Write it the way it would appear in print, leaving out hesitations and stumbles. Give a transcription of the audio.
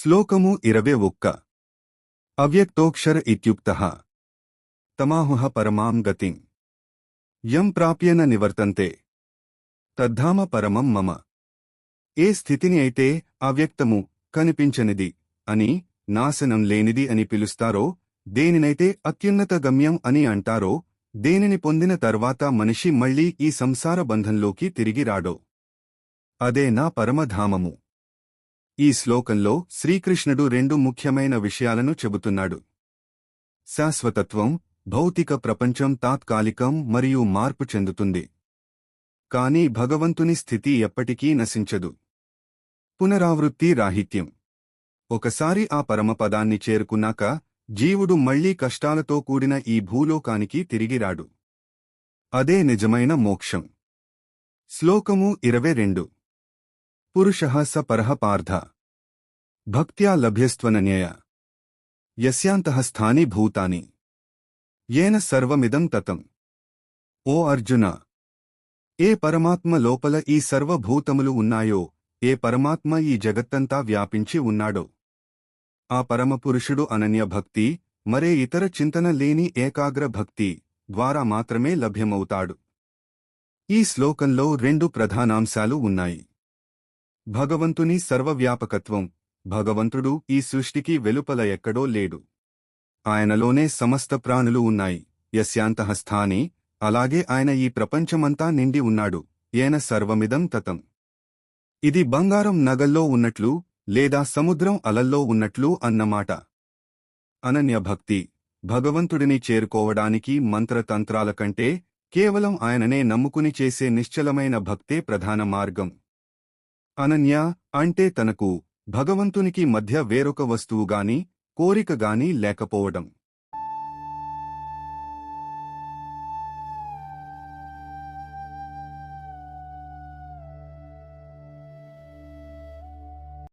శ్లోకము 21 అవ్యక్తోక్షర ఇత్యుక్తః తమాహుః పరమాం గతిం యం ప్రాప్యేన నివర్తంతే తద్ధామ పరమం మమ. ఏ స్థితిని అయితే అవ్యక్తము, కనిపించనిది అని, నాశనం లేనిది అని పిలుస్తారో, దేనినైతే అత్యున్నత గమ్యం అని అంటారో, దేనిని పొందిన తర్వాత మనిషి మళ్లీ ఈ సంసార బంధంలోకి తిరిగి రాడో అదే నా పరమధామము. ఈ శ్లోకంలో శ్రీకృష్ణుడు రెండు ముఖ్యమైన విషయాలను చెబుతున్నాడు. శాశ్వతత్వం, భౌతిక ప్రపంచం తాత్కాలికం మరియు మార్పు చెందుతుంది. కాని భగవంతుని స్థితి ఎప్పటికీ నశించదు. పునరావృత్తి రాహిత్యం. ఒకసారి ఆ పరమపదాన్ని చేరుకున్నాక జీవుడు మళ్లీ కష్టాలతో కూడిన ఈ భూలోకానికి తిరిగిరాడు. అదే నిజమైన మోక్షం. శ్లోకము 22 పురుషః స పరః పార్థ భక్త్యా లభ్యస్త్వనన్యయ యస్యాంతః స్థాని భూతానియేన సర్వమిదం తతం. ఓ అర్జున, ఏ పరమాత్మ లోపల ఈ సర్వభూతములు ఉన్నాయో, ఏ పరమాత్మ ఈ జగత్తంతా వ్యాపించి ఉన్నాడో, ఆ పరమపురుషుడు అనన్య భక్తి, మరే ఇతర చింతన లేని ఏకాగ్ర భక్తి ద్వారా మాత్రమే లభ్యమవుతాడు. ఈ శ్లోకంలో రెండు ప్రధానాంశాలు ఉన్నాయి. భగవంతుని సర్వవ్యాపకత్వం. భగవంతుడు ఈ సృష్టికి వెలుపల ఎక్కడో లేడు. ఆయనలోనే సమస్త ప్రాణులు ఉన్నాయి. యస్యాంతః స్థాని, అలాగే ఆయన ఈ ప్రపంచమంతా నిండి ఉన్నాడు. ఏన సర్వమిదం తతం. ఇది బంగారం నగల్లో ఉన్నట్లు లేదా సముద్రం అలల్లో ఉన్నట్లు అన్నమాట. అనన్య భక్తి. భగవంతుడిని చేరుకోవడానికి మంత్రతంత్రాల కంటే కేవలం ఆయననే నమ్ముకుని చేసే నిశ్చలమైన భక్తే ప్రధాన మార్గం. అనన్య అంటే తనకు, భగవంతునికి మధ్య వేరొక వస్తువుగాని, కోరికగాని లేకపోవడం.